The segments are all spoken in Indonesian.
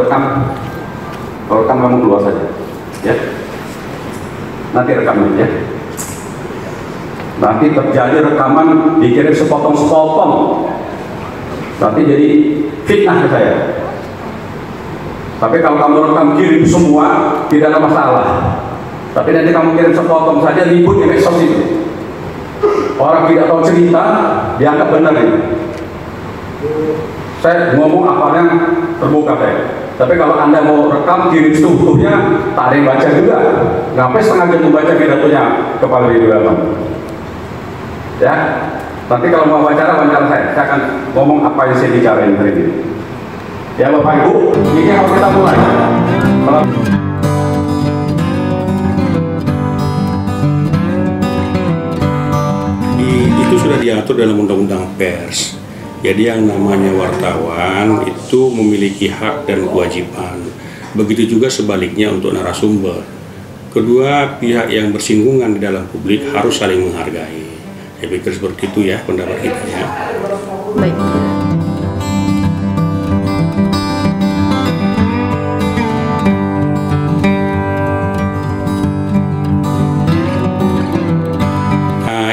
rekam. Kalau rekam kamu keluar saja, ya. Nanti rekaman ya. Nanti terjadi rekaman dikirim sepotong-sepotong. Nanti jadi fitnah ke saya. Tapi kalau kamu rekam kirim semua, tidak ada masalah. Tapi nanti kamu kirim sepotong saja, ribut di medsos itu. Orang tidak tahu cerita, dianggap benar ini. Saya ngomong apa yang terbuka saya. Tapi kalau Anda mau rekam kirim seluruhnya, tak ada yang baca juga. Ngapain setengah jam membaca pidatonya Kepala BPOM? Ya, nanti kalau mau wawancara saya akan ngomong apa yang saya bicarain hari ini. Ya Bapak Ibu, ini harus kita mulai. Itu sudah diatur dalam Undang-Undang Pers. Jadi yang namanya wartawan itu memiliki hak dan kewajiban. Begitu juga sebaliknya untuk narasumber. Kedua pihak yang bersinggungan di dalam publik harus saling menghargai. Saya pikir seperti itu ya pendapat kita ya. Baik.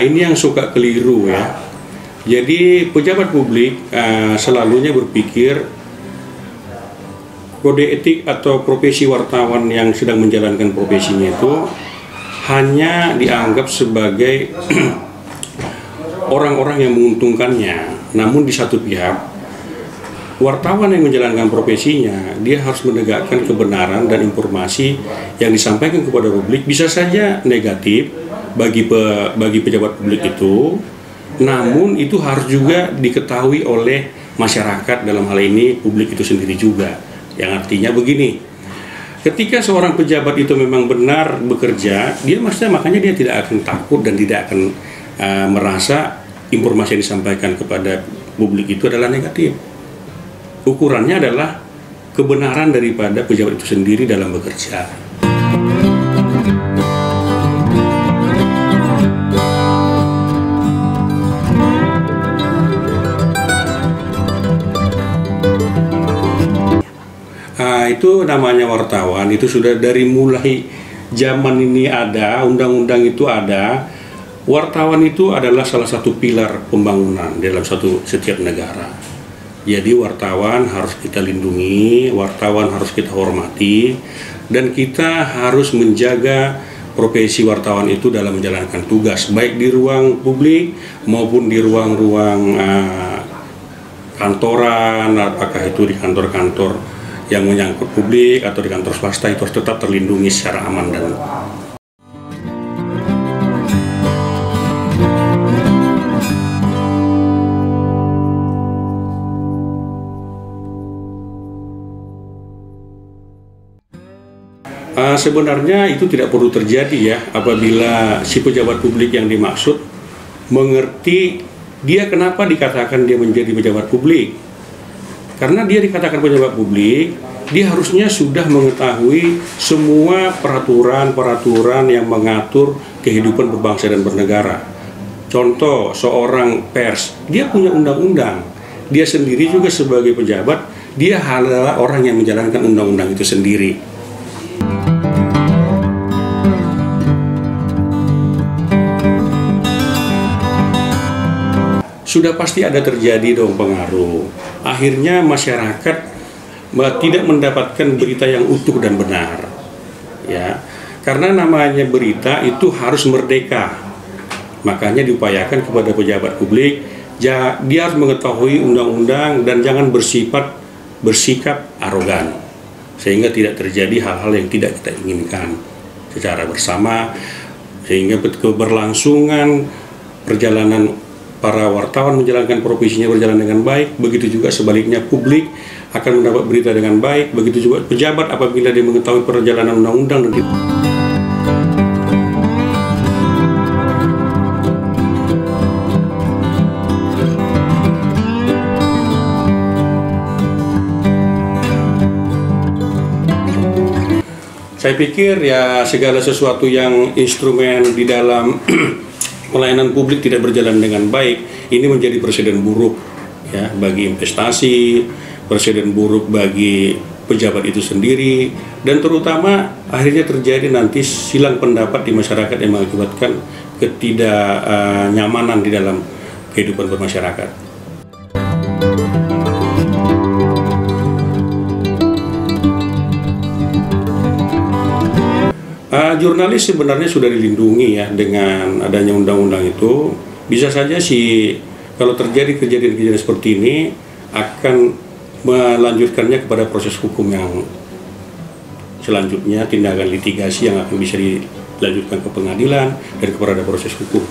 Ini yang suka keliru ya. Jadi pejabat publik selalunya berpikir kode etik atau profesi wartawan yang sedang menjalankan profesinya itu hanya dianggap sebagai orang-orang yang menguntungkannya. Namun di satu pihak, wartawan yang menjalankan profesinya, dia harus menegakkan kebenaran dan informasi yang disampaikan kepada publik bisa saja negatif bagi pejabat publik itu, namun itu harus juga diketahui oleh masyarakat, dalam hal ini publik itu sendiri juga. Yang artinya begini, ketika seorang pejabat itu memang benar bekerja, makanya dia tidak akan takut dan tidak akan merasa informasi yang disampaikan kepada publik itu adalah negatif. Ukurannya adalah kebenaran daripada pejabat itu sendiri dalam bekerja. Itu namanya wartawan, itu sudah dari mulai zaman ini ada, undang-undang itu ada. Wartawan itu adalah salah satu pilar pembangunan dalam setiap negara. Jadi wartawan harus kita lindungi, wartawan harus kita hormati, dan kita harus menjaga profesi wartawan itu dalam menjalankan tugas, baik di ruang publik maupun di ruang-ruang kantoran, apakah itu di kantor-kantor yang menyangkut publik atau di kantor swasta, itu harus tetap terlindungi secara aman dan sebenarnya itu tidak perlu terjadi ya, apabila si pejabat publik yang dimaksud mengerti dia kenapa dikatakan dia menjadi pejabat publik. Karena dia dikatakan pejabat publik, dia harusnya sudah mengetahui semua peraturan-peraturan yang mengatur kehidupan berbangsa dan bernegara. Contoh, seorang pers, dia punya undang-undang. Dia sendiri juga sebagai pejabat, dia adalah orang yang menjalankan undang-undang itu sendiri. Sudah pasti ada terjadi dong pengaruh. Akhirnya masyarakat tidak mendapatkan berita yang utuh dan benar. Ya, karena namanya berita itu harus merdeka. Makanya diupayakan kepada pejabat publik, dia harus mengetahui undang-undang dan jangan bersikap arogan, sehingga tidak terjadi hal-hal yang tidak kita inginkan secara bersama, sehingga keberlangsungan perjalanan para wartawan menjalankan profesinya berjalan dengan baik. Begitu juga sebaliknya, publik akan mendapat berita dengan baik. Begitu juga pejabat apabila dia mengetahui perjalanan undang-undang dan saya pikir ya segala sesuatu yang instrumen di dalam pelayanan publik tidak berjalan dengan baik, ini menjadi presiden buruk ya bagi investasi, presiden buruk bagi pejabat itu sendiri, dan terutama akhirnya terjadi nanti silang pendapat di masyarakat yang mengakibatkan ketidaknyamanan di dalam kehidupan bermasyarakat. Jurnalis sebenarnya sudah dilindungi ya dengan adanya undang-undang itu. Bisa saja sih kalau terjadi kejadian-kejadian seperti ini akan melanjutkannya kepada proses hukum yang selanjutnya, tindakan litigasi yang akan bisa dilanjutkan ke pengadilan dan kepada proses hukum.